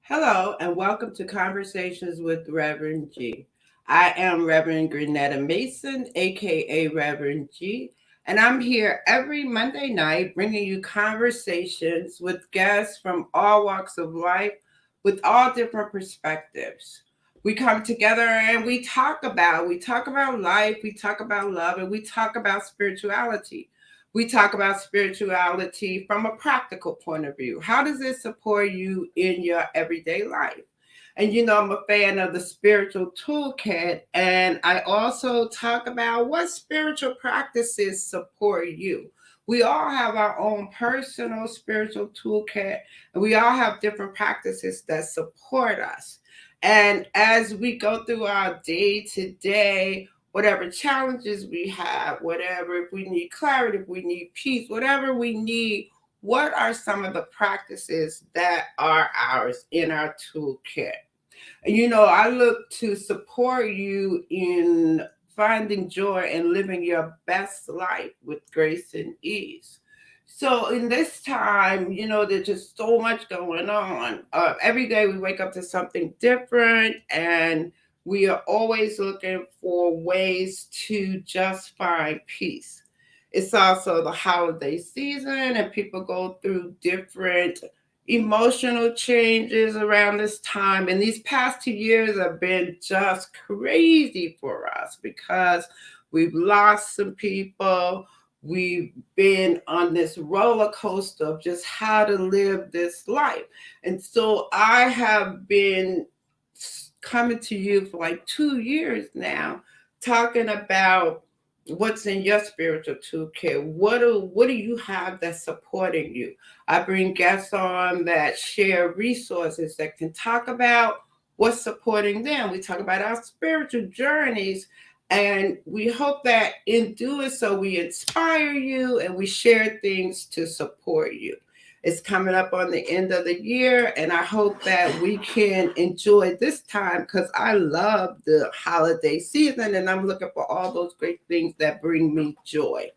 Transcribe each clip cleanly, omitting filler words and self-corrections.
Hello, and welcome to Conversations with Reverend G. I am Reverend Grenetta Mason, aka Reverend G, and I'm here every Monday night bringing you conversations with guests from all walks of life with all different perspectives. We come together and we talk about life, we talk about love, and we talk about spirituality. We talk about spirituality from a practical point of view. How does it support you in your everyday life? And I'm a fan of the spiritual toolkit. And I also talk about what spiritual practices support you. We all have our own personal spiritual toolkit, and we all have different practices that support us. And as we go through our day to day, whatever challenges we have, whatever, if we need clarity, if we need peace, whatever we need, what are some of the practices that are ours in our toolkit? I look to support you in finding joy and living your best life with grace and ease. So in this time, there's just so much going on. Every day we wake up to something different, and we are always looking for ways to just find peace. It's also the holiday season, and people go through different emotional changes around this time. And these past 2 years have been just crazy for us because we've lost some people. We've been on this roller coaster of just how to live this life. And so I have been coming to you for like 2 years now, talking about what's in your spiritual toolkit. What do you have that's supporting you? I bring guests on that share resources that can talk about what's supporting them. We talk about our spiritual journeys, and we hope that in doing so, we inspire you and we share things to support you. It's coming up on the end of the year, and I hope that we can enjoy this time because I love the holiday season and I'm looking for all those great things that bring me joy.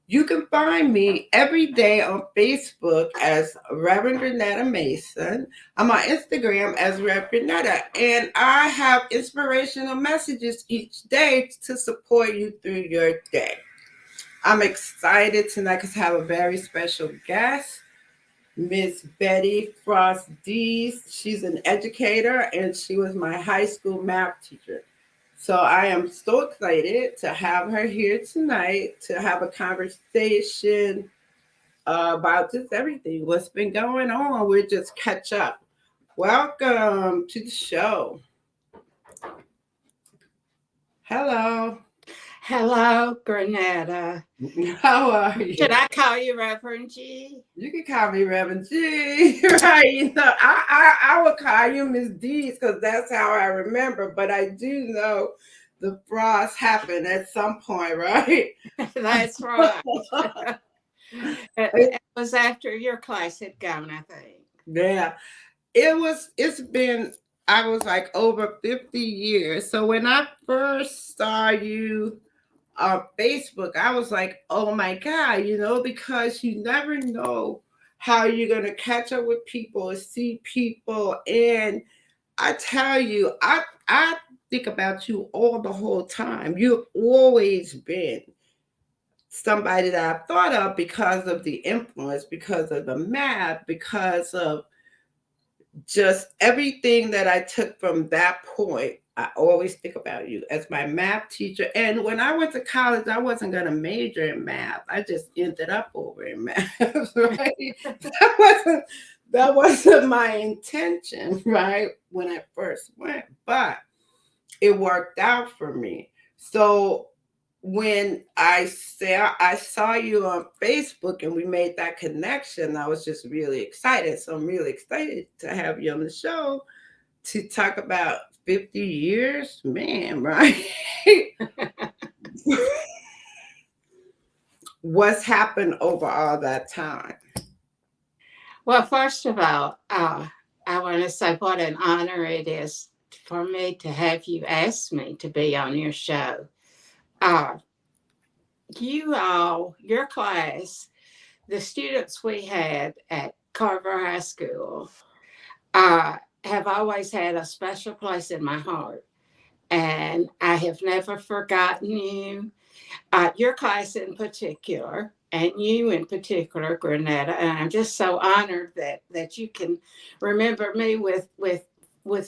You can find me every day on Facebook as Reverend Grenetta Mason. I'm on Instagram as Rev Grenetta, and I have inspirational messages each day to support you through your day. I'm excited tonight because I have a very special guest. Miss Betty Frost Dees. She's an educator and she was my high school math teacher. So I am so excited to have her here tonight to have a conversation about just everything, what's been going on. We'll just catch up. Welcome to the show. Hello. Hello, Grenetta. How are you? Should I call you Reverend G? You can call me Reverend G, right? I would call you Miss D's because that's how I remember. But I do know the frost happened at some point, right? That's right. It was after your class had gone, I think. Yeah, it was. It's been. I was like over 50 years. So when I first saw you on Facebook, I was like, oh my God, because you never know how you're going to catch up with people and see people. And I tell you, I think about you all the whole time. You've always been somebody that I thought of because of the influence, because of the math, because of just everything that I took from that point. I always think about you as my math teacher. And when I went to college, I wasn't going to major in math. I just ended up over in math, right? That wasn't my intention, right? When I first went, but it worked out for me. So when I saw you on Facebook and we made that connection, I was just really excited. So I'm really excited to have you on the show to talk about 50 years, man, right? What's happened over all that time? Well, first of all, I want to say what an honor it is for me to have you ask me to be on your show. Uh, your class, the students we had at Carver High School, uh, have always had a special place in my heart. And I have never forgotten you, your class in particular, and you in particular, Grenetta. And I'm just so honored that you can remember me with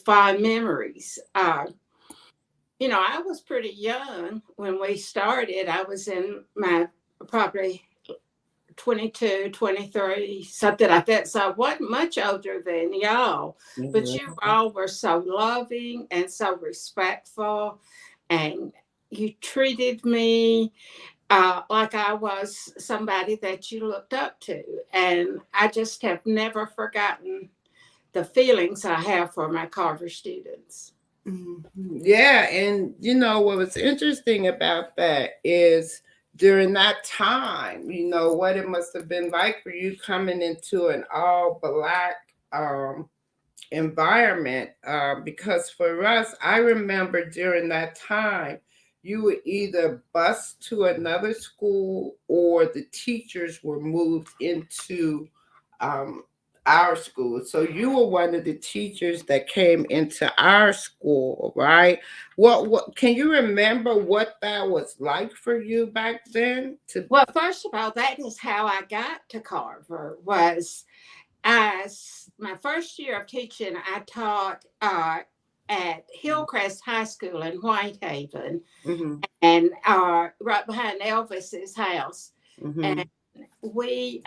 fond memories. I was pretty young when we started. I was in my probably 22, 23, something like that. So I wasn't much older than y'all, but you all were so loving and so respectful, and you treated me like I was somebody that you looked up to. And I just have never forgotten the feelings I have for my Carver students. Mhm. Yeah, and what was interesting about that is during that time, what it must have been like for you coming into an all black environment. Because for us, I remember during that time, you would either bus to another school or the teachers were moved into um, our school. So you were one of the teachers that came into our school, right? What can you remember what that was like for you back then? To Well, first of all, that is how I got to Carver. Was as my first year of teaching, I taught at Hillcrest High School in Whitehaven, hmm and right behind Elvis's house. And hmm we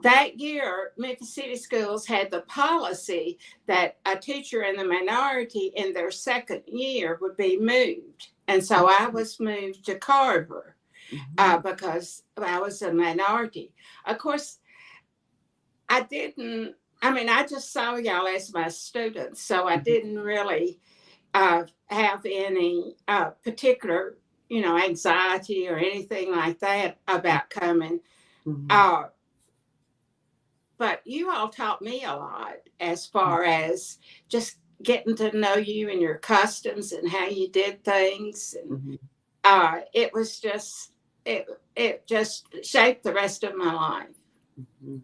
that year, Memphis City Schools had the policy that a teacher in the minority in their second year would be moved. And so I was moved to Carver because I was a minority. Of course, I didn't, I mean, I just saw y'all as my students, so I didn't really have any particular, anxiety or anything like that about coming. hmm Uh, but you all taught me a lot as far as just getting to know you and your customs and how you did things. And hmm it was just, it just shaped the rest of my life. hmm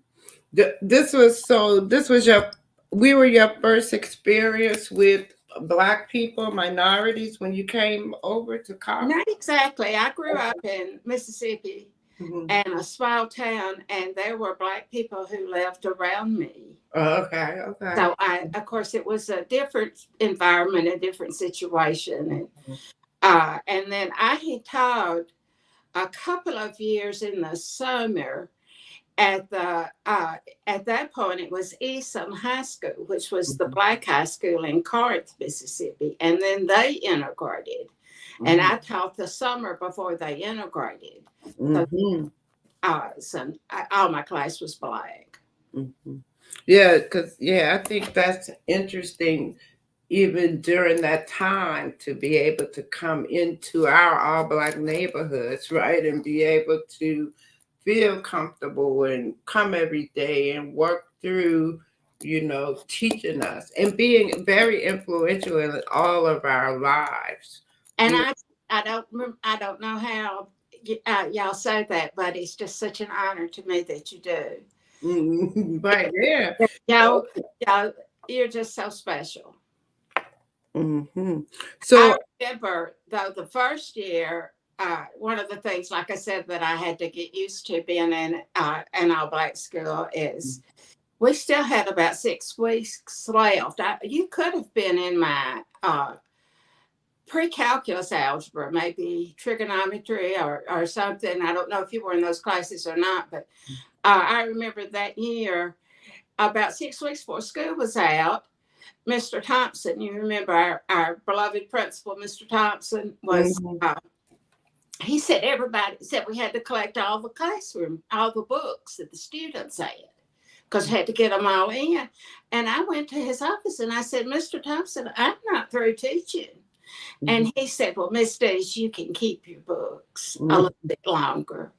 This was your we were your first experience with black people, minorities when you came over to Carver. Not exactly. I grew up in Mississippi hmm and a small town, and there were black people who lived around me. Okay, okay. So of course, it was a different environment, a different situation, Mhm, and then I had taught a couple of years in the summer at the at that point it was Eastham High School, which was the mhm, black high school in Corinth, Mississippi, and then they integrated, and mhm, I taught the summer before they integrated. So, mhm, all my class was black. mhm. Yeah, because I think that's interesting. Even during that time, to be able to come into our all black neighborhoods, right, and be able to feel comfortable and come every day and work through, teaching us and being very influential in all of our lives. And You I don't know how y'all say that, but it's just such an honor to me that you do. right there. Y'all, y'all, you're just so special. hmm I So, remember though the first year, one of the things, like I said, that I had to get used to being in an all black school is we still had about 6 weeks left. You could have been in my pre-calculus algebra, maybe trigonometry or something. I don't know if you were in those classes or not, but I remember that year, about 6 weeks before school was out, Mr. Thompson, you remember our beloved principal, Mr. Thompson, was, mhm, he said everybody said we had to collect all the classroom, all the books that the students had, because we had to get them all in. And I went to his office and I said, Mr. Thompson, I'm not through teaching. mhm, And he said, well, Miss Days, you can keep your books a mhm, little bit longer.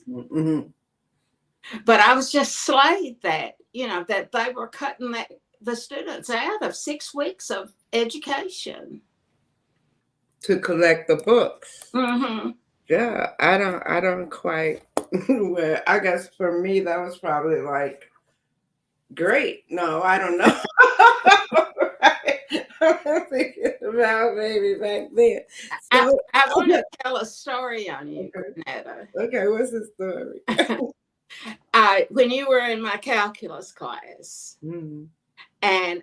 mhm, But I was just slayed that, that they were cutting the students out of 6 weeks of education. to collect the books. Mm-hmm. Yeah, I don't quite. Well, I guess for me that was probably like great. No, I don't know. I'm thinking about maybe back then. I, So, I want to tell a story on you, okay, Granetta. okay, what's the story? When you were in my calculus class, Mm, and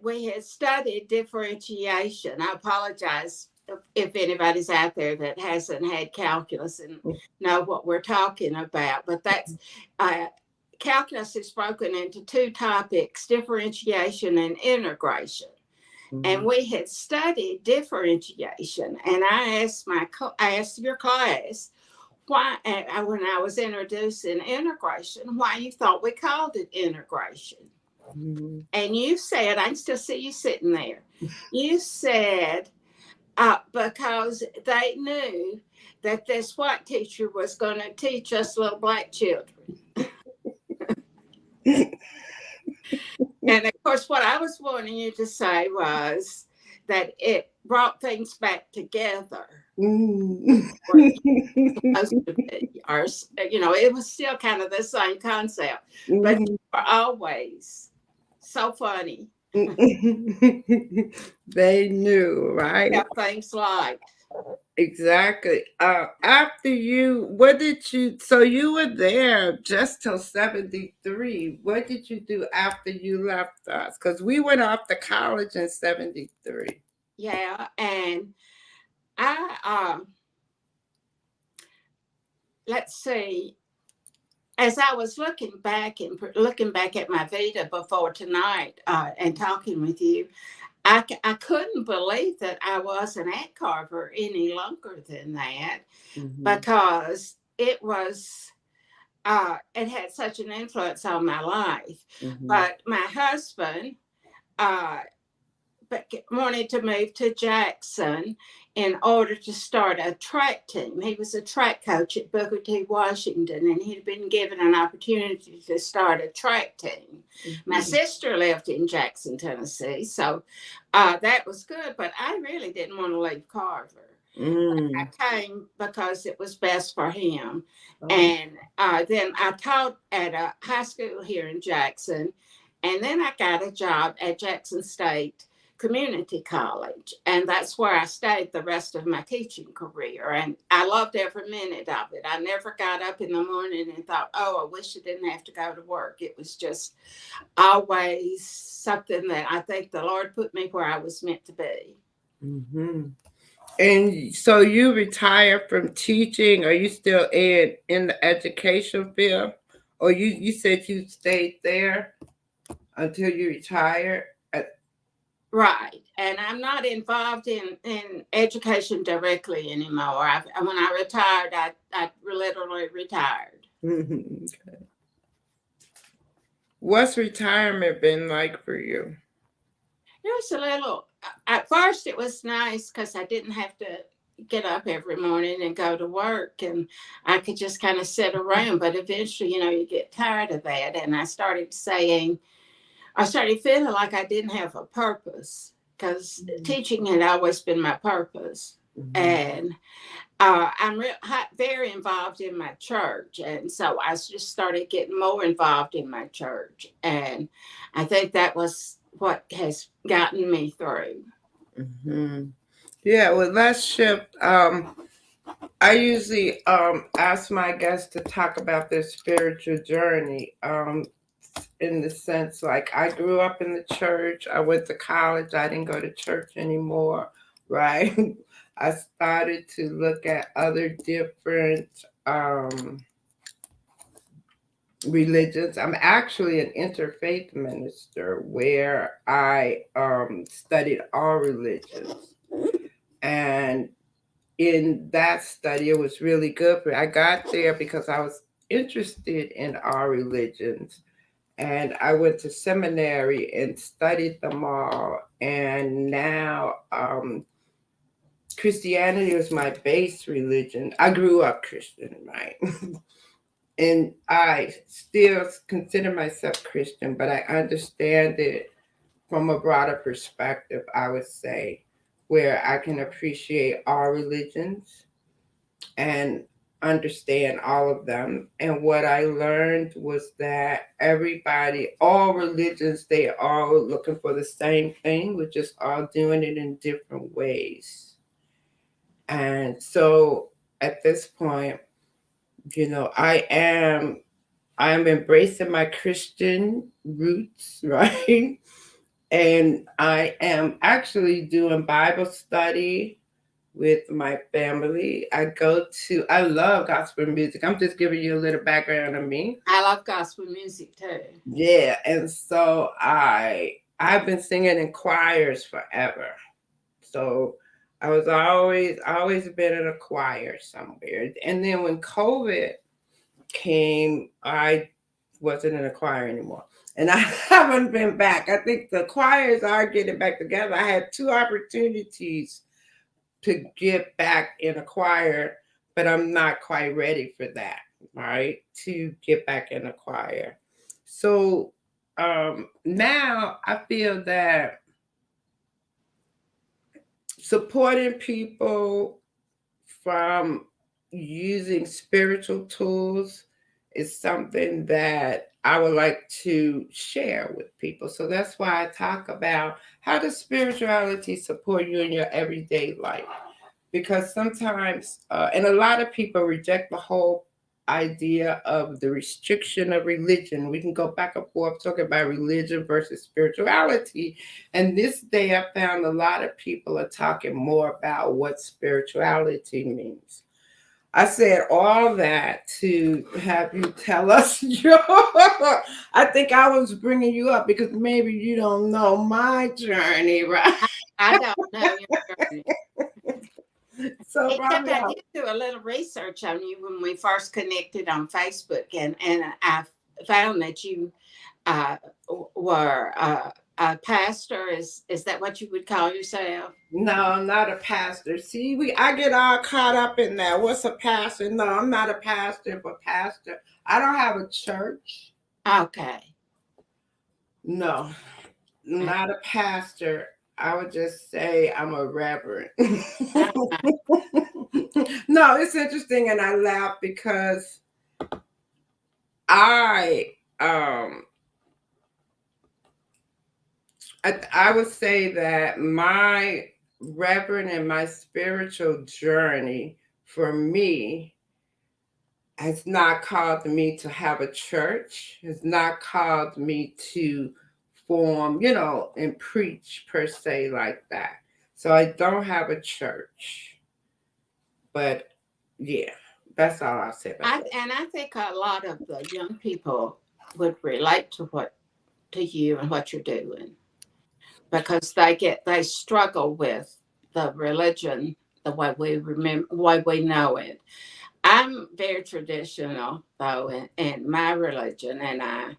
we had studied differentiation. I apologize if anybody's out there that hasn't had calculus and know what we're talking about, but that's uh, calculus is broken into two topics: differentiation and integration. And mm, we had studied differentiation, and I asked your class why, when I was introducing integration, why you thought we called it integration. mm. And you said, I can still see you sitting there. You said, because they knew that this white teacher was going to teach us little black children. And of course, what I was wanting you to say was that it brought things back together. Mm. Where you're supposed to be, or, it was still kind of the same concept, but you Mhm. were always so funny. They knew, right? Kept things light. Exactly. After you, what did you, so you were there just till 73. What did you do after you left us? Because we went off to college in 73. Yeah, and I let's see. As I was looking back at my Vita before tonight and talking with you, I couldn't believe that I wasn't at Carver any longer than that Mm-hmm. because it had such an influence on my life. Mm-hmm. But my husband uh, but wanted to move to Jackson in order to start a track team. He was a track coach at Booker T. Washington, and he'd been given an opportunity to start a track team. My Mm-hmm. sister lived in Jackson, Tennessee, so that was good, but I really didn't want to leave Carver. Mm. I came because it was best for him. Oh. And then I taught at a high school here in Jackson. And then I got a job at Jackson State Community College. And that's where I stayed the rest of my teaching career. And I loved every minute of it. I never got up in the morning and thought, oh, I wish I didn't have to go to work. It was just always something that I think the Lord put me where I was meant to be. Mm-hmm. And so you retired from teaching. Are you still in the education field? Or you said you stayed there until you retired? Right. And I'm not involved in education directly anymore. When I retired, I literally retired. Mhm. What's retirement been like for you? It was a little, at first, it was nice because I didn't have to get up every morning and go to work, and I could just kind of sit around. But eventually, you get tired of that. And I started feeling like I didn't have a purpose because teaching had always been my purpose. Mhm. And I'm very involved in my church. And so I just started getting more involved in my church. And I think that was what has gotten me through. Mhm. Yeah, well, let's shift. I usually ask my guests to talk about their spiritual journey. In the sense, like, I grew up in the church. I went to college. I didn't go to church anymore, right? I started to look at other different religions. I'm actually an interfaith minister where I studied all religions. And in that study, it was really good. But I got there because I was interested in all religions. And I went to seminary and studied them all. And now Christianity was my base religion. I grew up Christian, right? And I still consider myself Christian, but I understand it from a broader perspective, I would say, where I can appreciate all religions and understand all of them. And what I learned was that everybody, all religions, they are all looking for the same thing. We're just all doing it in different ways. And so at this point, I'm embracing my Christian roots, right? And I am actually doing Bible study with my family. I love gospel music. I'm just giving you a little background on me. I love gospel music too. Yeah, and so I've been singing in choirs forever. So I was always been in a choir somewhere. And then when COVID came, I wasn't in a choir anymore. And I haven't been back. I think the choirs are getting back together. I had two opportunities to get back in a choir, but I'm not quite ready for that, right? To get back in a choir. So now I feel that supporting people from using spiritual tools is something that I would like to share with people. So that's why I talk about how does spirituality support you in your everyday life? Because sometimes, and a lot of people reject the whole idea of the restriction of religion. We can go back and forth talking about religion versus spirituality. And this day, I found a lot of people are talking more about what spirituality means. I said all that to have you tell us your. I think I was bringing you up because maybe you don't know my journey, right? I don't know your journey. So Except probably I did do a little research on you when we first connected on Facebook, and I found that you uh, were a pastor. Is that what you would call yourself? no, I'm not a pastor. See, I get all caught up in that. What's a pastor? No, I'm not a pastor, but pastor. I don't have a church. Okay. No, not a pastor. I would just say I'm a reverend. No, it's interesting, and I laugh because I um I would say that my reverend and my spiritual journey for me has not called me to have a church, has not called me to form, and preach per se like that. So I don't have a church, but yeah, that's all I'll say about that. I think a lot of the young people would relate to you and what you're doing because they struggle with the religion the way we remember, way we know it. I'm very traditional though in my religion, and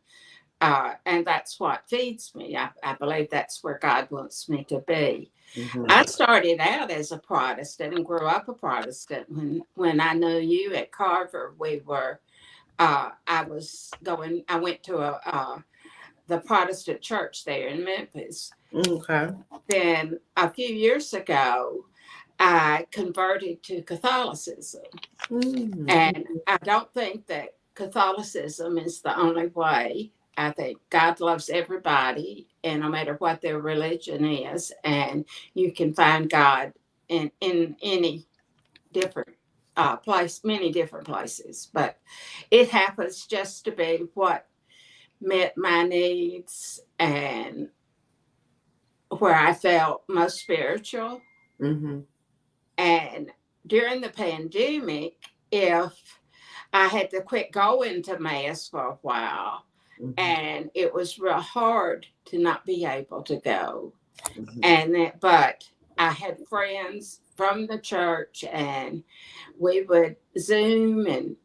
that's what feeds me. I believe that's where God wants me to be. Mhm. I started out as a Protestant and grew up a Protestant. When I knew you at Carver, I went to the Protestant church there in Memphis. Okay. Then a few years ago, I converted to Catholicism. Mhm. And I don't think that Catholicism is the only way. I think God loves everybody, and no matter what their religion is, and you can find God in any different place, many different places. But it happens just to be what met my needs and where I felt most spiritual. Mhm. And during the pandemic, if I had to quit going to mass for a while, Mhm. and it was real hard to not be able to go. Mhm. But I had friends from the church, and we would Zoom and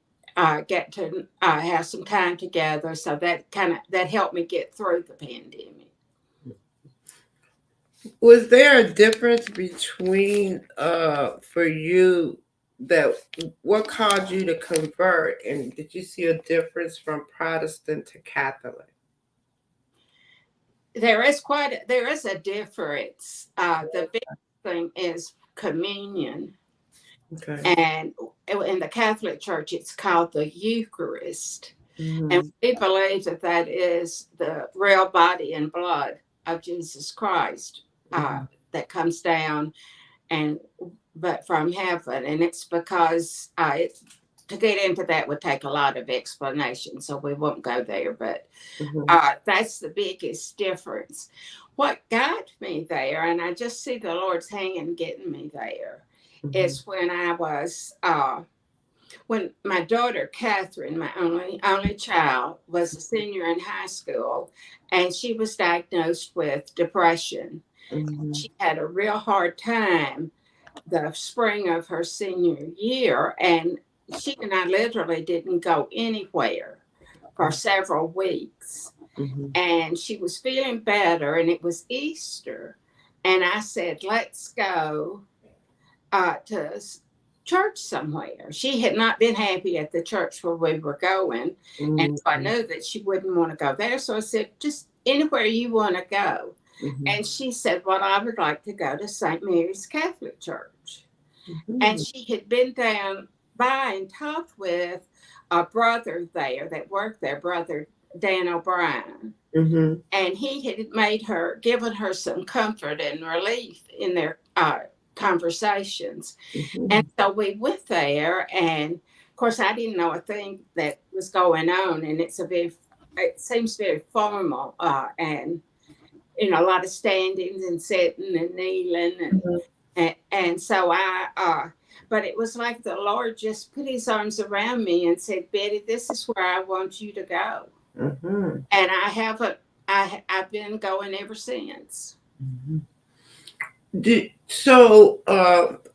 get to have some time together. So that helped me get through the pandemic. Was there a difference between for you that what caused you to convert, and did you see a difference from Protestant to Catholic? There is a difference. The big thing is communion. Okay. And in the Catholic Church, it's called the Eucharist. And Mm-hmm. we believe that that is the real body and blood of Jesus Christ Mm-hmm. that comes down and but from heaven. And it's because to get into that would take a lot of explanation, so we won't go there. But Mm-hmm. that's the biggest difference. What got me there, and I just see the Lord's hand getting me there, Mm-hmm. is when my daughter Catherine, my only child, was a senior in high school, and she was diagnosed with depression. Mm-hmm. She had a real hard time the spring of her senior year, and she and I literally didn't go anywhere for several weeks. Mm-hmm. And she was feeling better, and it was Easter. And I said, let's go to church somewhere. She had not been happy at the church where we were going. And so I Mm-hmm. knew that she wouldn't want to go there. So I said, just anywhere you want to go. Mm-hmm. And she said, well, I would like to go to St. Mary's Catholic Church. And Mm-hmm. she had been down by and talked with a brother there that worked there, Brother Dan O'Brien. Mm-hmm. And he had given her some comfort and relief in their conversations. And Mm-hmm. so we went there, and of course, I didn't know a thing that was going on. And it seems very formal, and a lot of standings and sitting and kneeling, and so but it was like the Lord just put His arms around me and said, Betty, this is where I want you to go. Mm-hmm. And I haven't. I've been going ever since. Mm-hmm. So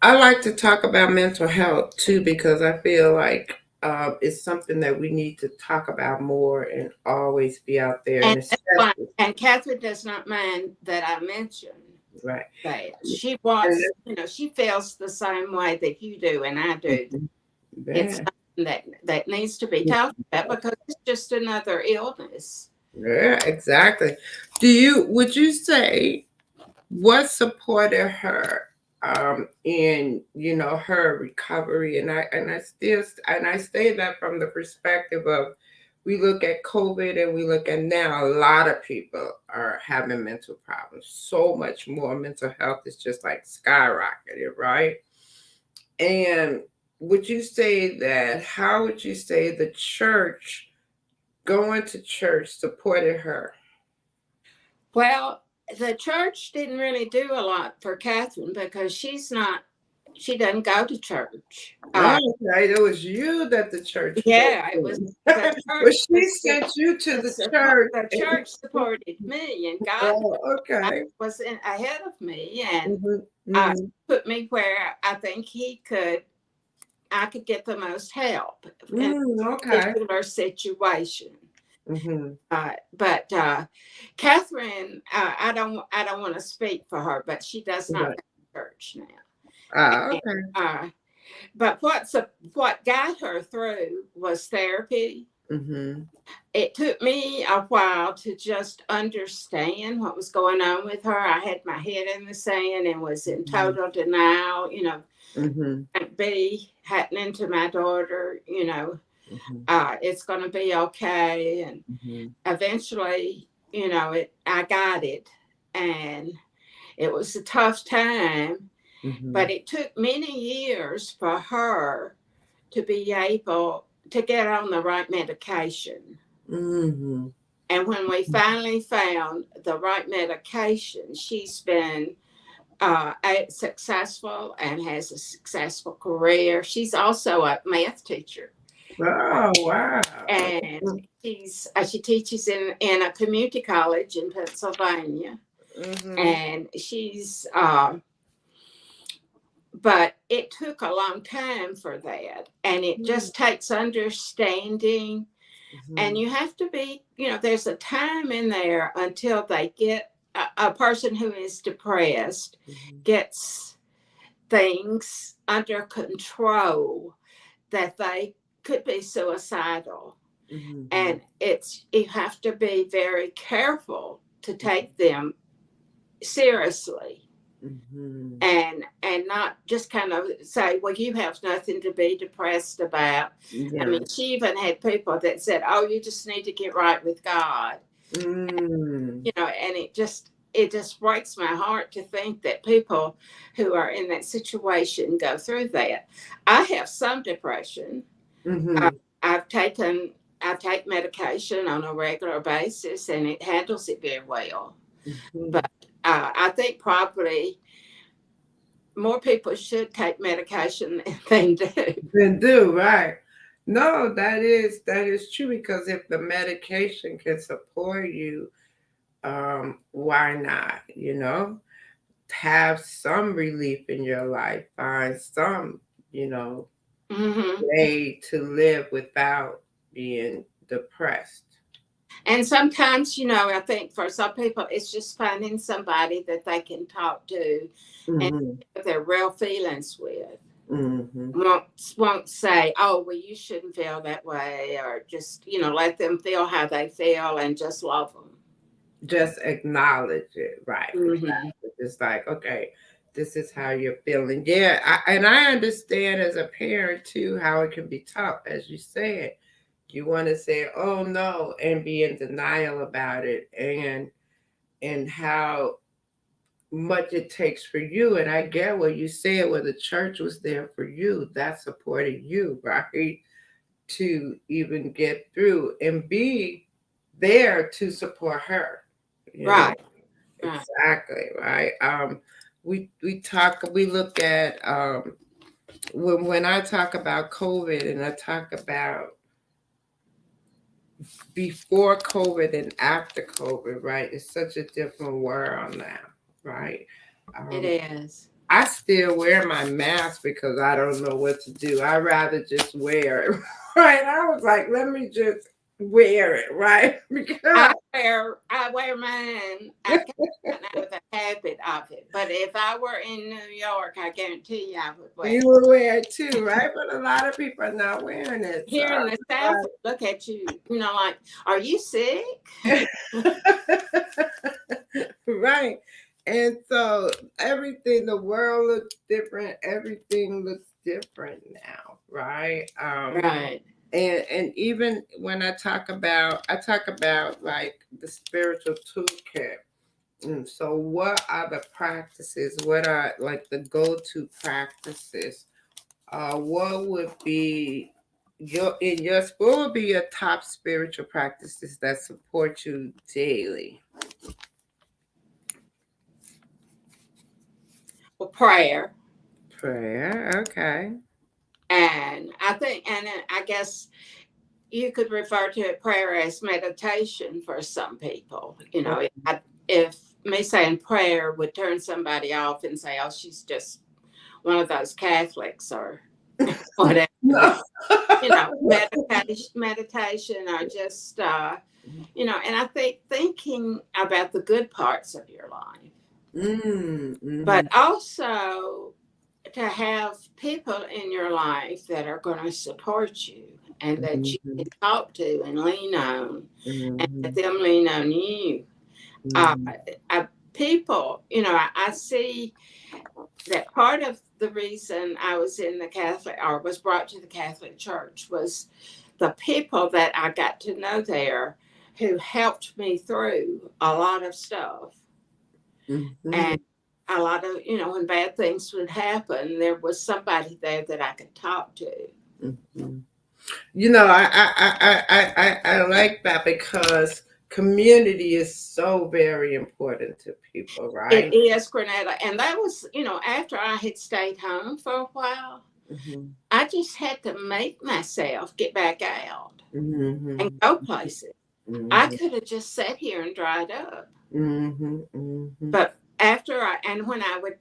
I like to talk about mental health too because I feel like it's something that we need to talk about more and always be out there, And and that's why, especially and Catherine does not mind that I mention right. that. She And wants, she feels the same way that you do and I do. It's yeah, something that needs to be talked about because it's just another illness. yeah, exactly. Would you say what supported her in her recovery? And I say that from the perspective of we look at COVID and we look at now a lot of people are having mental problems, so much more. Mental health is just like skyrocketed, right? And would you say that how would you say the church, going to church, supported her? Well, the church didn't really do a lot for Catherine because she doesn't go to church. Oh, okay. It was you that the church put Yeah, it was in. the Well, church she sent you to the church. the church supported me, and God Oh, okay. was ahead of me, and Hmm. uh, Hmm. put me where I think I could get the most help in a Okay. particular situation. Hmm. But Catherine, I don't want to speak for her, but she does not Right. go to church now. And, Okay. but what got her through was therapy. Hmm. It took me a while to just understand what was going on with her. I had my head in the sand and was in Hmm. total denial. Hmm. Can't be happening to my daughter. Hmm. It's going to be okay. And Hmm. eventually, I got it, and it was a tough time. Hmm. But it took many years for her to be able to get on the right medication. Hmm. And when we finally found the right medication, she's been successful and has a successful career. She's also a math teacher, Oh, wow. and she teaches in a community college in Pennsylvania. Hmm. And but it took a long time for that, and it just takes understanding. And Hmm. you have to be, there's a time in there until they get a person who is depressed gets things under control that they could be suicidal. Hmm. And you have to be very careful to take them seriously. Mm-hmm. and not just kind of say, well, you have nothing to be depressed about. I Yeah. mean, she even had people that said, oh, you just need to get right with God, Mm. and it just breaks my heart to think that people who are in that situation go through that. I have some depression. uh, Mm-hmm. i've taken I take medication on a regular basis, and it handles it very well. Mm-hmm. But I think probably more people should take medication than they do. Then do right. No, that is true because if the medication can support you, why not? Have some relief in your life, find some, you know, Hmm. way to live without being depressed. And sometimes, I think for some people, it's just finding somebody that they can talk to and Mm-hmm. share their real feelings with. Mm-hmm. Won't say, "Oh, well, you shouldn't feel that way," or just let them feel how they feel and just love them. Just acknowledge it, right? Hmm. Exactly. It's like, okay, this is how you're feeling. Yeah, and I understand as a parent too how it can be tough, as you said. You want to say, "Oh no," and be in denial about it, and how much it takes for you. And I get what you said, where the church was there for you, that supported you, right? To even get through and be there to support her, you know. Right, right. Exactly, right. We look at when I talk about COVID and I talk about before COVID and after COVID, right? It's such a different world now, right? It Um, is. I still wear my mask because I don't know what to do. I rather just wear it, right? I was like, let me just wear it, right? Because I wear mine. I can't get out of the habit of it. But if I were in New York, I guarantee you I would wear you it. will wear it too, right? But a lot of people are not wearing it. So Here in the South, look at you, like, are you sick? I was like, right. And so everything, the world looks different. Everything looks different now, right? Right. And even when I talk about like the spiritual toolkit. So what are the practices? What are like the go-to practices? What would be what would be your top spiritual practices that support you daily? Well, prayer. Prayer, okay. And I guess you could refer to prayer as meditation for some people. If me saying prayer would turn somebody off and say, oh, she's just one of those Catholics or whatever. But, No. meditation or just, and I think thinking about the good parts of your life, but Mm-hmm. also to have people in your life that are going to support you and that you Mm-hmm. can talk to and lean on, and Mm-hmm. let them lean on you. Uh, Mm-hmm. People, I see that part of the reason I was in the Catholic or was brought to the Catholic Church was the people that I got to know there who helped me through a lot of stuff. Mm-hmm. And a lot of, when bad things would happen, there was somebody there that I could talk to. Mm-hmm. I like that because community is so very important to people, It right? is Grenada. And that was, after I had stayed home for a while, Mm-hmm. I just had to make myself get back out and Mm-hmm. go places. I Mm-hmm. could have just sat here and dried up. Mm-hmm. Mm-hmm. But and when I would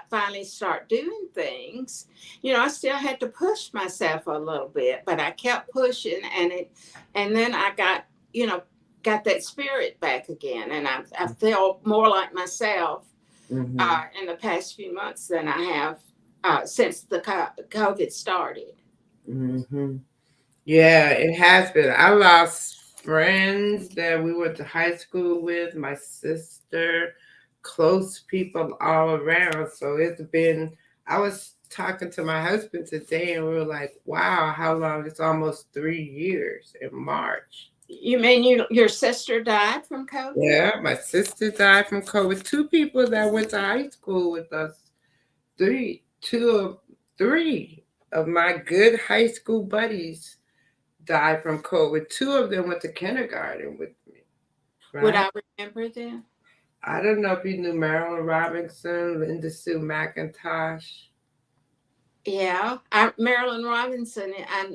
finally start doing things, I still had to push myself a little bit, but I kept pushing, and then I you know, got that spirit back again, and I feel more like myself Mm-hmm. in the past few months than I have since the COVID started. Mm-hmm. Yeah, it has been. I lost friends that we went to high school with. My sister close people all around. So it's been, I was talking to my husband today and we were like, wow, how long? It's almost 3 years in March. You mean your sister died from COVID? Yeah, my sister died from COVID. Two people that went to high school with us, two of three of my good high school buddies died from COVID. Two of them went to kindergarten with me, Would right? I remember them? I don't know if you knew Marilyn Robinson, Linda Sue McIntosh. Yeah, Marilyn Robinson.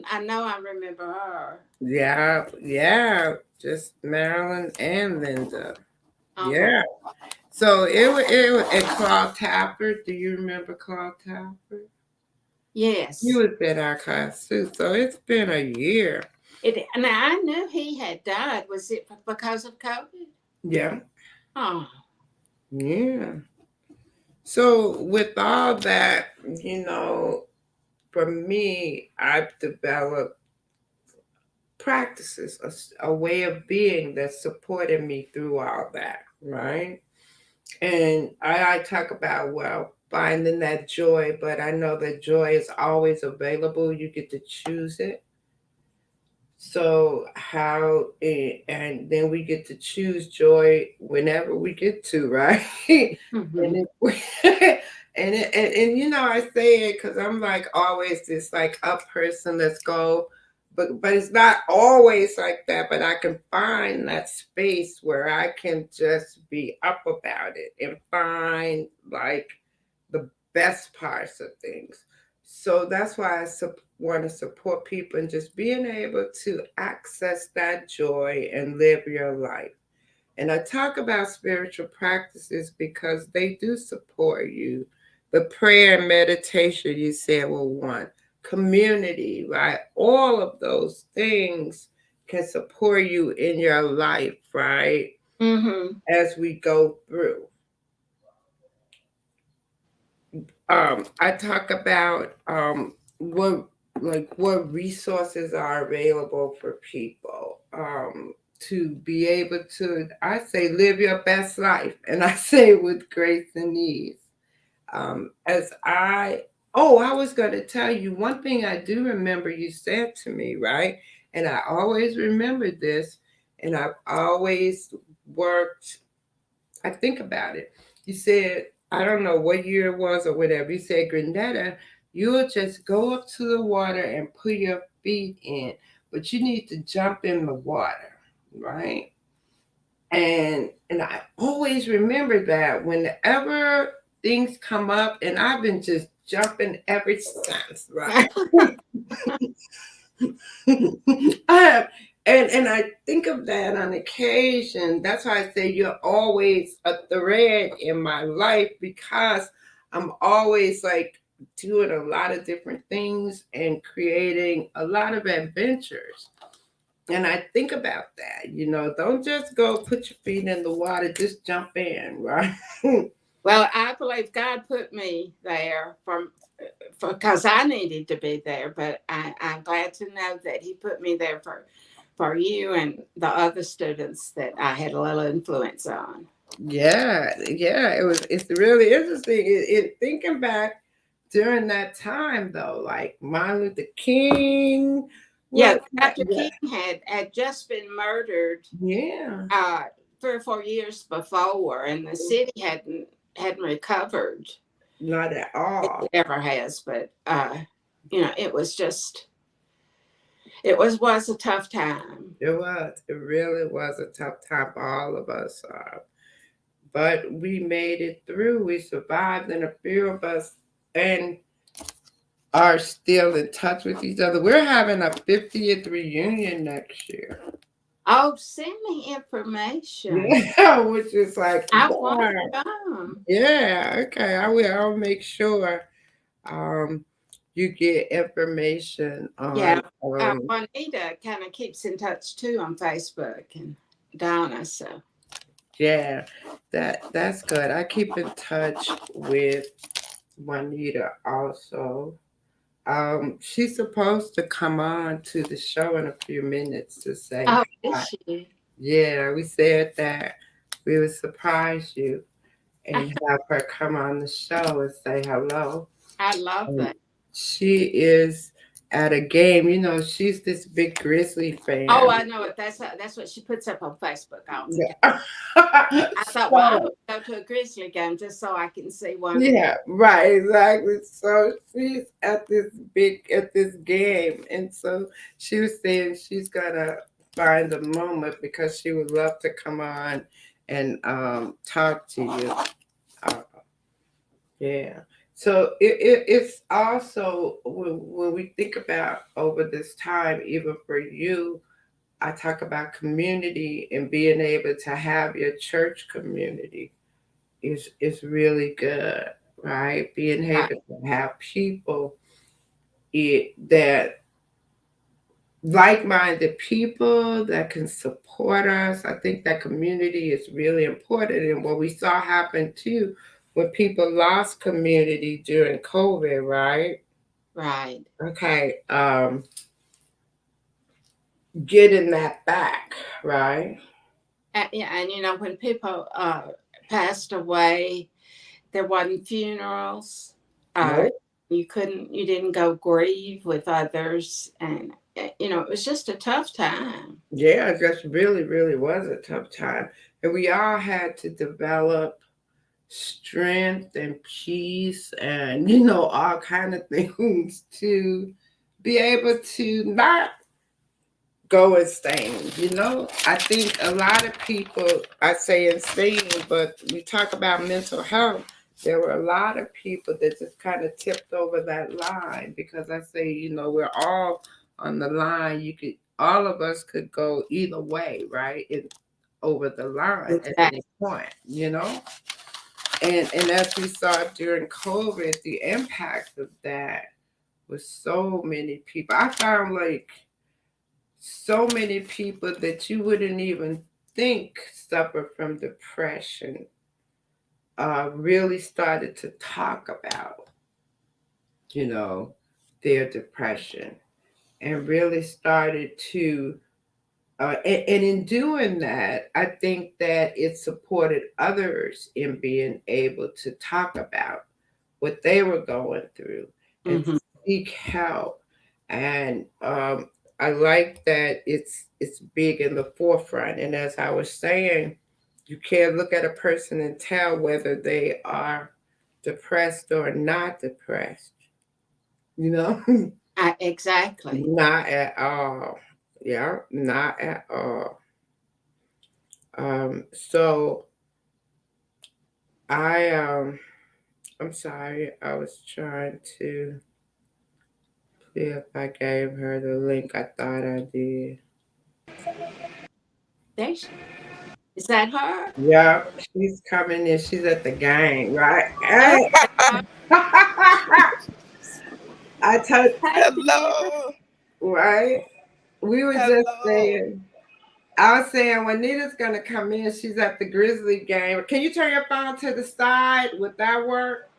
I know I remember her. Yeah, yeah, just Marilyn and Linda. Okay. Yeah. So it was and Claude Tapper. Do you remember Claude Tapper? He Yes. was in our class too. So it's been a year. Now I knew he had died. Was it because of COVID? Yeah. Oh, Yeah. So with all that, you know, for me, I've developed practices, a way of being that supported me through all that, right? And I talk about, well, finding that joy, but I know that joy is always available. You get to choose it. So and then we get to choose joy whenever we get to, right? hmm. and and you know, I say it because I'm like always this like up person. Let's go, but it's not always like that. But I can find that space where I can just be up about it and find like the best parts of things. So that's why want to support people and just being able to access that joy and live your life. And I talk about spiritual practices because they do support you. The prayer and meditation you said were one. Community, right? All of those things can support you in your life, right? Hmm. As we go through. I talk about what resources are available for people to be able to, I say, live your best life, and I say with grace and ease. As I was going to tell you one thing I do remember you said to me, right? And I always remember this, and I've always worked. I think about it. You said, I don't know what year it was or whatever. You said, Grenetta, you'll just go up to the water and put your feet in, but you need to jump in the water, right? And I always remember that whenever things come up, and I've been just jumping ever since, right? I have, and I think of that on occasion. That's why I say you're always a thread in my life because I'm always like doing a lot of different things and creating a lot of adventures. And I think about that, don't just go put your feet in the water, just jump in, right? Well, I believe God put me there for because I needed to be there. But I'm glad to know that He put me there for you and the other students that I had a little influence on. Yeah, yeah, it's really interesting. Thinking back during that time though, like Martin Luther King Yeah, was that, Dr. yeah, King had just been murdered yeah, uh, 3 or 4 years before, and the city hadn't recovered. not at It all. ever has, but it was just it was a tough time. It really was a tough time for all of us. But we made it through. We survived, and a few of us and are still in touch with each other. We're having a 50th reunion next year. Oh, send me information. Yeah, which is like, I want wow. to come. Yeah, okay. I will. I'll make sure um you get information Yeah, on Juanita kind of keeps in touch too on Facebook and Donna. So yeah, that's good. I keep in touch with Juanita also. She's supposed to come on to the show in a few minutes to say oh, is hi. she? Yeah, we said that we would surprise you. and have her come on the show and say hello. I love And that. she is at a game. You know, she's this big Grizzly Oh, fan. I know it. That's what she puts up on Facebook all the time. Yeah. I thought, well, I So, would go to a Grizzly game just so I can see one. yeah, right, exactly. So she's at this game, and so she was saying she's gonna find a moment because she would love to come on and talk to you. Uh, yeah. So it's also when we think about over this time, even for you, I talk about community and being able to have your church community is really good, right? Being Right, able to have people that like-minded people that can support us. I think that community is really important, and what we saw happen too when people lost community during COVID, right? right. Okay, getting that back, right? Yeah, and when people passed away, there wasn't funerals. Uh, Nope. you didn't go grieve with others, and it was just a tough time. Yeah, it just really, really was a tough time. And we all had to develop strength and peace and, all kind of things to be able to not go insane. I think a lot of people, I say insane, but we talk about mental health. There were a lot of people that just kind of tipped over that line because I say, we're all on the line. All of us could go either way, right? Over the line at any Exactly. point. And as we saw during COVID, the impact of that was so many people. I found like so many people that you wouldn't even think suffer from depression really started to talk about, you know, their depression and really started to, and in doing that, I think that it supported others in being able to talk about what they were going through and to Hmm. seek help. And I like that it's big in the forefront. And as I was saying, you can't look at a person and tell whether they are depressed or not depressed. You know, Exactly. not at all. Yeah, not at all. So I I'm sorry, I was trying to see if I gave her the link. I thought I did. There she, is that her? Yeah, she's coming in. She's at the game, right? Oh, Hey. I told hey, Nita. Hello. right. We were just Hello. saying. I was saying when Nita's gonna come in, she's at the Grizzly game. Can you turn your phone to the side? Would that work?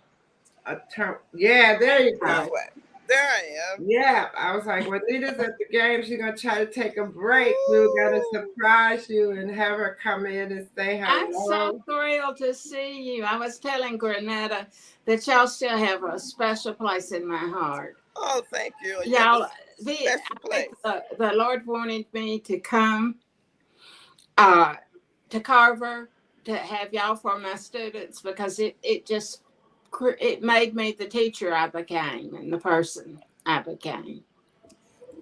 Yeah, there you go. This way. There I am. Yeah, I was like, when Nita's at the game, she's gonna try to take a break. We were gonna Ooh. surprise you and have her come in and say I'm so hello. thrilled to see you. I was telling Granetta that y'all still have a special place in my heart. Oh, thank you. You have a Y'all, special I think place. the Lord wanted me to come uh, to Carver to have y'all for my students because it just it made me the teacher I became and the person I became.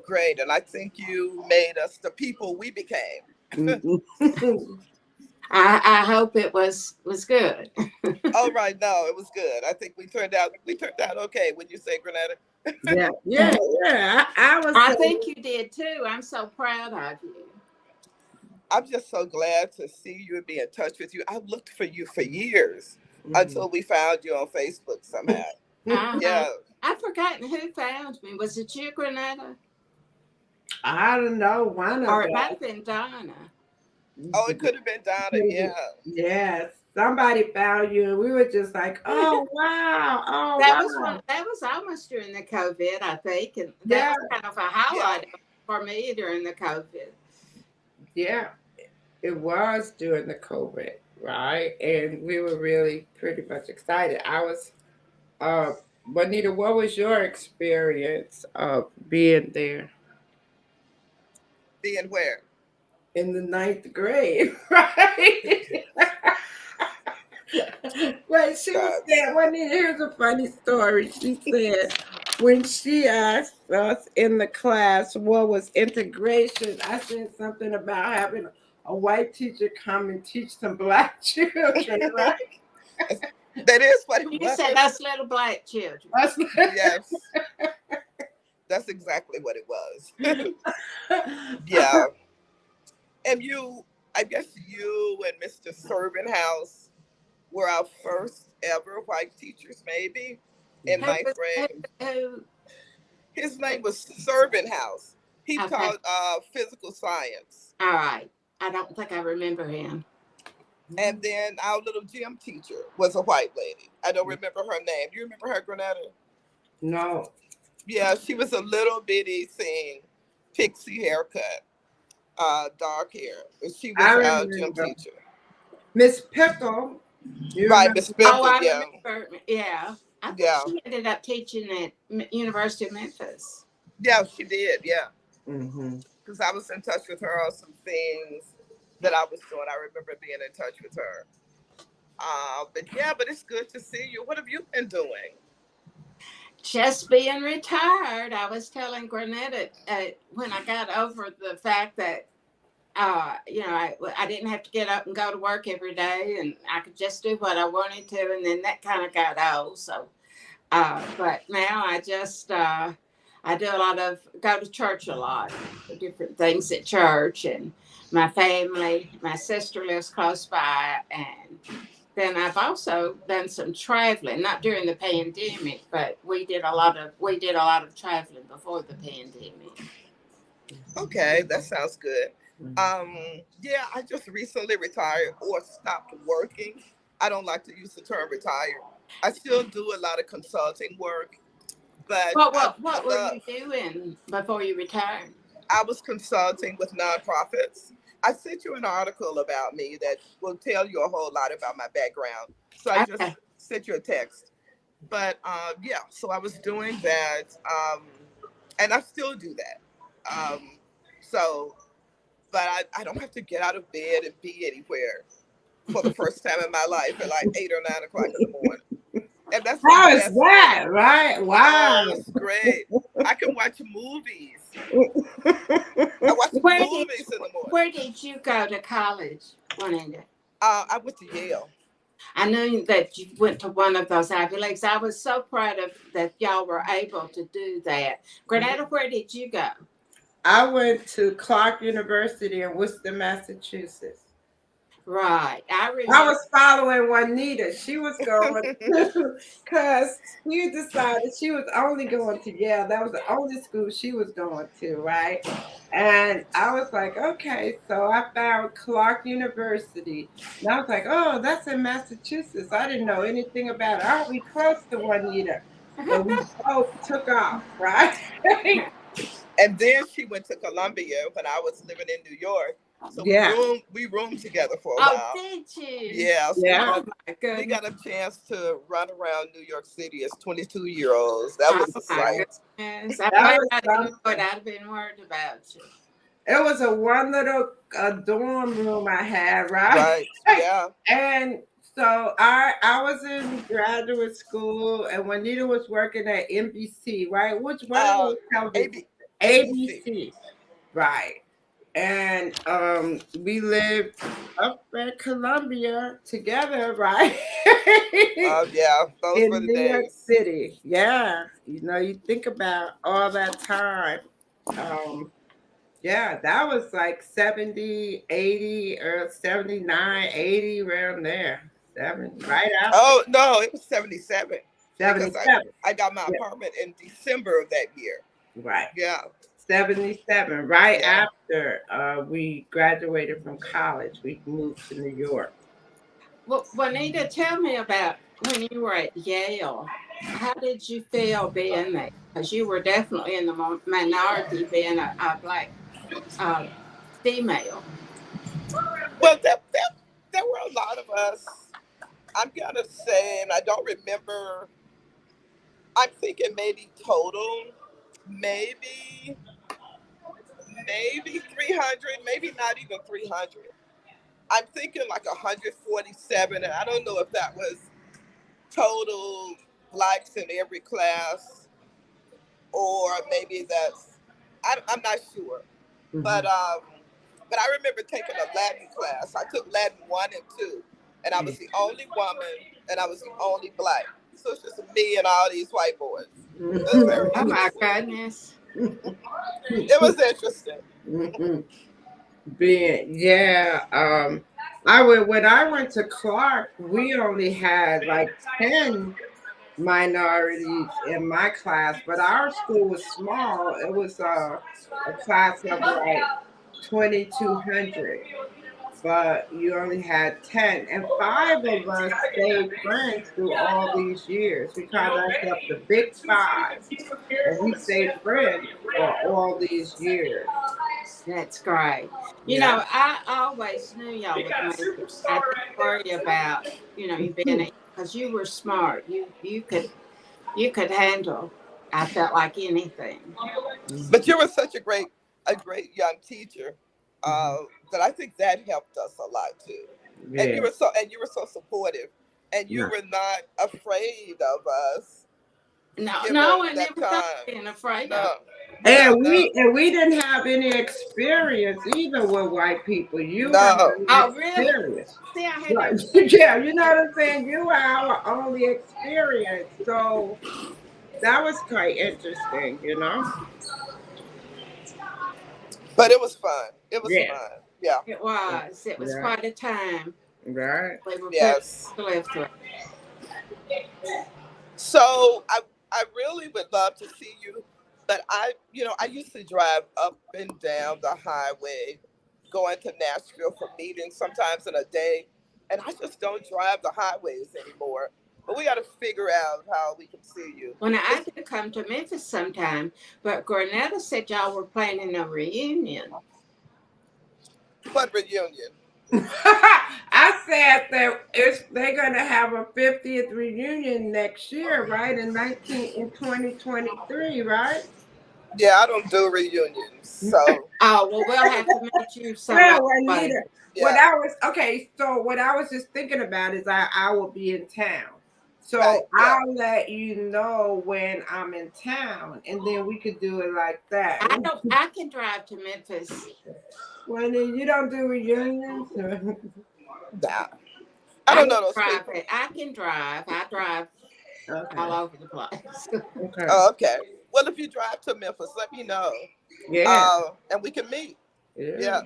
Great. And I think you made us the people we became. I hope it was good. Oh right, no, it was good. I think we turned out okay. Would you say, Granada? Yeah, yeah, yeah. I was I saying, think you did too. I'm so proud of you. I'm just so glad to see you and be in touch with you. I've looked for you for years mm. until we found you on Facebook somehow. Uh-huh. Yeah. I've forgotten who found me. Was it you, Granada? I don't know, one of Or it might us. have been Donna. Oh, it could have been Donna. Yeah. Yes, somebody found you, and we were just like, "Oh wow, oh wow, That was almost during the COVID, I think. And that yeah, was kind of a Yeah. highlight for me during the COVID. yeah." It was during the COVID, right? And we were really pretty much excited. I was, uh, Juanita, what was your experience of being there Being where? in the ninth grade, right? Right, she was God. saying, Juanita, here's a funny story. She said, when she asked us in the class what was integration, I said something about having a white teacher come and teach some black children, That is what it You was. said us little black children. right? Yes, that's exactly what it was. Yeah. And you, I guess you and Mr. Servanthouse were our first ever white teachers, maybe in Who ninth was grade. who? His name was Servanthouse. He Okay, taught physical science. all right. I don't think I remember him. And then our little gym teacher was a white lady. I don't remember her name. Do you remember her, Granetta? No, Yeah, she was a little bitty thing, pixie haircut, dark hair. And she I was our gym remember teacher. Miss Pickle. You Right, remember? Miss Oh, Pickle, I yeah. remember. Yeah, I think Yeah. she ended up teaching at University of Memphis. Yeah, she did, yeah. Hmm. Because I was in touch with her on some things that I was doing. I remember being in touch with her. But yeah, but it's good to see you. What have you been doing? Just being retired, I was telling Granetta when I got over the fact that I didn't have to get up and go to work every day, and I could just do what I wanted to, and then that kind of got old. So, but now I do a lot of go to church a lot, different things at church, and my sister lives close by, and then I've also done some traveling, not during the pandemic, but we did a lot of traveling before the pandemic. Okay, that sounds good. Hmm. Yeah, I just recently retired or stopped working. I don't like to use the term retired. I still do a lot of consulting work, but What I, what I what were love you doing before you retired? I was consulting with nonprofits. I sent you an article about me that will tell you a whole lot about my background. So I just Okay. sent you a text. But yeah, so I was doing that, and I still do that. So, but I don't have to get out of bed and be anywhere for the first time in my life at like 8 or 9 o'clock in the morning, and that's the How is best that, feeling. right? Wow. Oh, it's great. I can watch movies. I watch Where did movies in the morning. where did you go to college, Juanita? I went to Yale. I knew that you went to one of those Ivy Leagues. I was so proud of that y'all were able to do that. Grenada, where did you go? I went to Clark University in Worcester, Massachusetts. Right. I I remember. was following Juanita. She was going to, because she decided she was only going to Yale. That was the only school she was going to, right? And I was like, okay. So I found Clark University. And I was like, oh, that's in Massachusetts. I didn't know anything about it. Aren't we close to Juanita? So we both took off, right? And then she went to Columbia when I was living in New York. So Yeah. we roomed together for a Oh, while. did you? Yeah, so Yeah. Oh my we goodness. got a chance to run around New York City as 22-year-olds. That Oh was a my Yeah. sight. goodness. I'm That glad was I didn't know it. something. I'd have been worried about you. It was a one little dorm room I had, right? Right. Yeah. And so I was in graduate school, and Juanita was working at NBC, right? Which one of Uh, those television? AB, ABC. ABC, right? And we lived up at Columbia together, right? Yeah, those were In the New York days. City, yeah. You think about all that time. Um, yeah, that was like 70, 80, or 79, 80, around there. 70, right after Oh no, it was 77 because 77. I got my Yeah, apartment in December of that year. right. Yeah. 77, right Yeah. after we graduated from college. We moved to New York. Well, Juanita, tell me about when you were at Yale. How did you feel being there? Because you were definitely in the minority, being a black uh, female. Well, that there were a lot of us. I'm gonna say, and I don't remember. I'm thinking maybe total, maybe maybe 300, maybe not even 300. I'm thinking like 147, and I don't know if that was total blacks in every class or maybe that's I'm not sure. But Mhm. um, but I remember taking a Latin class. I took Latin 1 and 2, and I was the only woman, and I was the only black. So it's just me and all these white boys. It was very Oh my interesting. goodness. It was interesting. Being yeah, I went when I went to Clark, we only had like 10 minorities in my class, but our school was small. It was a class of like 2,200, but you only had 10, and five of us stayed friends through all these years. We called ourselves the Big Five, and we stayed friends for all these years. That's great. Yeah. I always knew y'all would make it. I didn't worry about, you being because you were smart. You could handle. I felt like anything. But you were such a great young teacher Mhm. that I think that helped us a lot too. And Yeah. you were so supportive, and you No. were not afraid of us, No, no, given I that never thought of time. being afraid of. No, no, And no, we didn't have any experience either with white people. You were no. our Oh, really? experience. See, I had Right. never. Yeah, you know what I'm saying? You were our only experience. So that was quite interesting, you know? But it was fun. It was Yeah. fun. Yeah. It was. It was Right. quite a time Right. we were privileged Yes. to live through. So I really would love to see you, but I used to drive up and down the highway, going to Nashville for meetings sometimes in a day, and I just don't drive the highways anymore. But we got to figure out how we can see you. When I It's could come to Memphis sometime, but Gornetta said y'all were planning a reunion. what reunion? I said that they're gonna have a 50th reunion next year, right? In 2023, right? Yeah, I don't do reunions, so Oh, well, we'll have to meet you some Well, other way. Juanita, what yeah, I was okay, so what I was just thinking about is I will be in town. right, So yeah. I'll let you know when I'm in town, and then we could do it like that. I can drive to Memphis. When you don't do reunions, Nah, I I don't can know those drive people. it. I can drive. I drive all okay, over the place. okay, Oh, okay. Well, if you drive to Memphis, let me know, yeah, and we can meet. yeah. Yeah.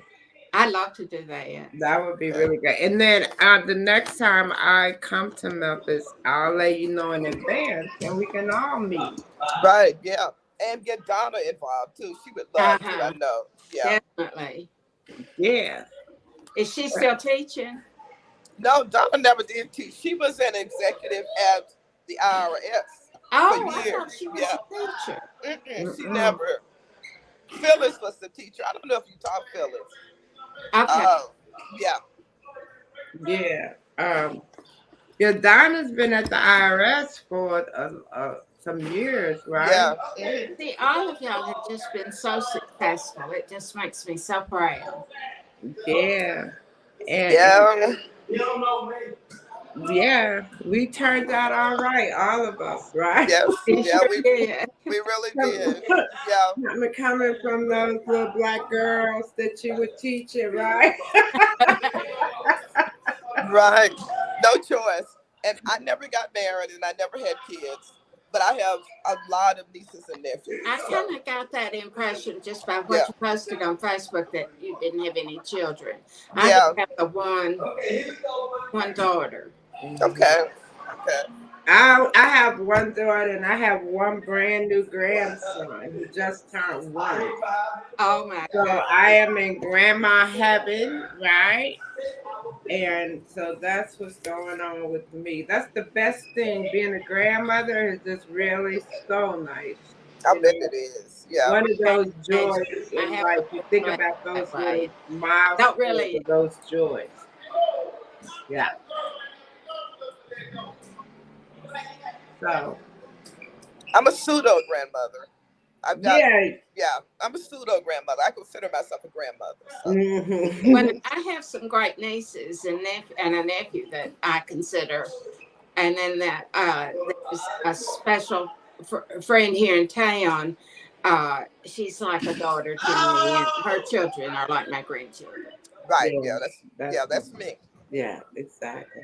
I love to do that. That would be Okay. really good. And then the next time I come to Memphis, I'll let you know in advance and we can all meet. Right, yeah. And get Donna involved too. She would love to, I Uh-huh. know. Yeah. Definitely. Yeah. Is she still teaching? No, Donna never did teach. She was an executive at the IRS for Oh, I thought years. she was Yeah. a teacher. She Mm-mm. never. Phyllis was the teacher. I don't know if you taught Phyllis. Okay. Uh, yeah. Yeah. Yeah, Donna's been at the IRS for some years, right? Yeah. See, all of y'all have just been so successful. It just makes me so proud. Yeah. And Yeah. yeah, we turned out all right, all of us, right? Yes. You Yeah, sure we did. we really did. Yeah. Coming from those little black girls that you were teaching, right? Right. No choice. And I never got married and I never had kids. But I have a lot of nieces and nephews. I So kind of got that impression just by yeah. what you posted on Facebook that you didn't have any children. I just Yeah. have the one daughter. Mhm. Okay. Okay. I have one daughter and I have one brand new grandson who just turned 1. Oh my So goodness. I am in grandma heaven, right? And so that's what's going on with me. That's the best thing. Being a grandmother is just really so nice. I You bet know, it is. Yeah. one of those Congratulations. joys I in have life. to You think feel about that those way. little I don't milestones really. of those joys. Yeah. So I'm a pseudo grandmother. I've got, yeah. yeah, I'm a pseudo grandmother. I consider myself a grandmother. So, Well, Mhm. I have some great nieces and a nephew that I consider, and then that there's a special friend here in town. She's like a daughter to me, and her children are like my grandchildren. right, Yeah, yeah, that's that's me. yeah, exactly.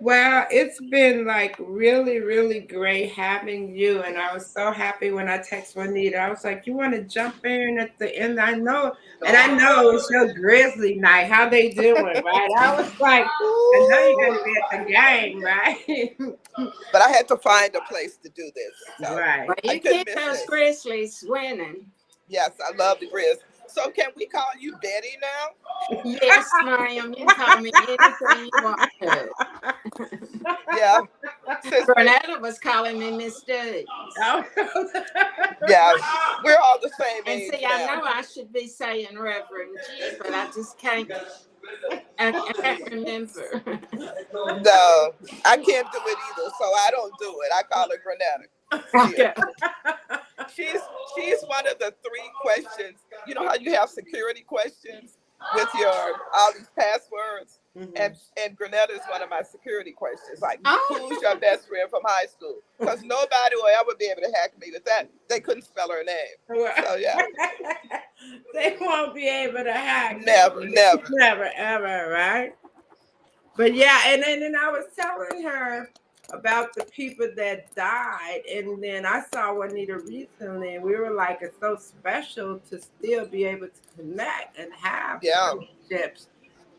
Well, it's been like really, really great having you. And I was so happy when I text Juanita. I was like, you want to jump in at the end? I know. And I know it's your Grizzly night. How they doing, right? I was like, I know you're going to be at the game, right? But I had to find a place to do this, so Well, Right. I you couldn't keep miss those this. Grizzlies winning. Yes, I love the Grizz. So can we call you Betty now? Yes, ma'am. You can call me anything you want to. Yeah, since we're Granetta was calling me Miss Deeds. Oh. yeah, we're all the same And age see, I now. know I should be saying Reverend G, but I just can't. I can't remember. No, I can't do it either, so I don't do it. I call her Grenetta. She Okay. she's she's one of the three questions. You know how you have security questions with your all these passwords, Mhm. and Grenetta is one of my security questions. Like, Oh, who's your best friend from high school? Because nobody will ever be able to hack me with that. They couldn't spell her name. Well, So yeah, they won't be able to hack never, you. never. Never, ever, right? But yeah, and then I was telling her about the people that died, and then I saw Juanita recently, and we were like, it's so special to still be able to connect and have Yeah, friendships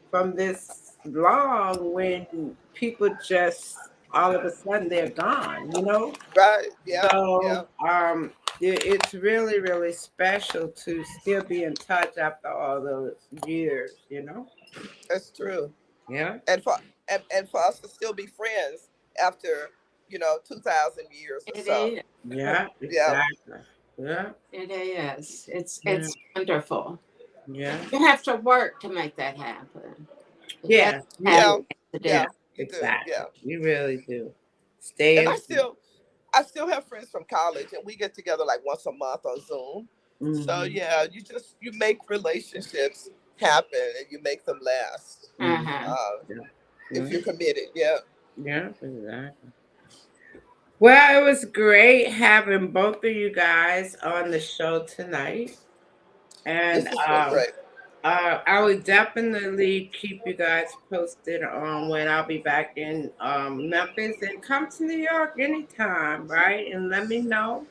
from this long when people just all of a sudden they're gone, you know? right. Yeah, yeah. So it's really, really special to still be in touch after all those years, you know? That's true. Yeah. And for us to still be friends after 2,000 years or it so. is. Yeah, Yeah, exactly. Yeah, It is. It's yeah, it's wonderful. yeah, You have to work to make that happen. It doesn't yeah. You happen yeah, do. yeah. accidentally. You do. Exactly. Yeah. You really do. Stay And in. I still have friends from college, and we get together like once a month on Zoom. So Mm-hmm, yeah, you make relationships happen, and you make them last mm-hmm. Uh-huh. uh, Yeah, if yeah, you're committed. Yeah, yeah, exactly. Well, it was great having both of you guys on the show tonight. And this has been great. I would definitely keep you guys posted on when I'll be back in Memphis, and come to New York anytime, right? And let me know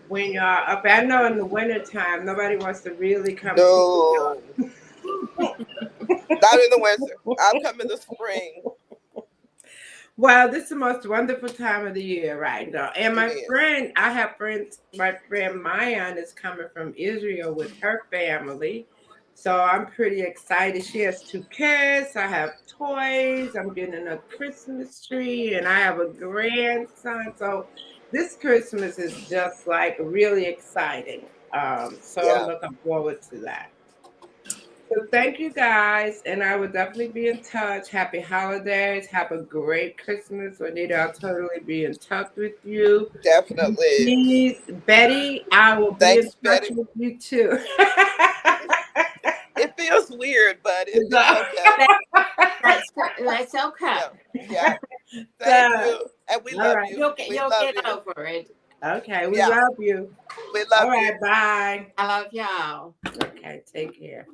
when y'all up. I know in the wintertime nobody wants to really come to New No, York. not in the winter. I'll come in the spring. Well, this is the most wonderful time of the year right now. And It my is. friend, I have friends, my friend Mayan is coming from Israel with her family. So I'm pretty excited. She has two kids. I have toys. I'm getting a Christmas tree and I have a grandson. So this Christmas is just like really exciting. So I'm Yeah, looking forward to that. So thank you guys, and I will definitely be in touch. Happy holidays. Have a great Christmas. Juanita, I'll totally be in touch with you. definitely. Please, Betty, I will be in Thanks, touch Betty. with you too. It feels weird, but it's so, okay. That, that's okay. Yeah, yeah. Thank so, you, and we all love right. you. We You'll love get you. over it. Okay, we Yeah, love you. we All love you. right, bye. I love y'all. Okay, take care.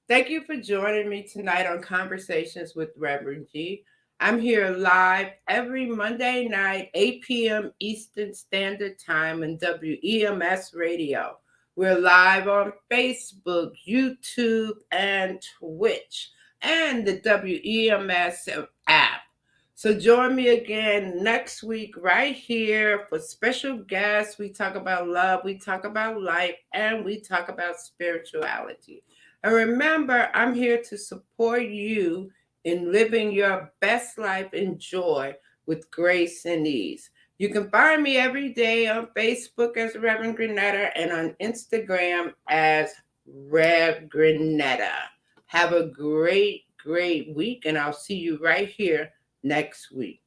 Thank you for joining me tonight on Conversations with Reverend G. I'm here live every Monday night, 8 p.m. Eastern Standard Time on WEMS Radio. We're live on Facebook, YouTube, and Twitch, and the WEMS app. So join me again next week right here for special guests. We talk about love, we talk about life, and we talk about spirituality. And remember, I'm here to support you in living your best life in joy with grace and ease. You can find me every day on Facebook as Reverend Granetta and on Instagram as Rev Granetta. Have a great great week, and I'll see you right here next week.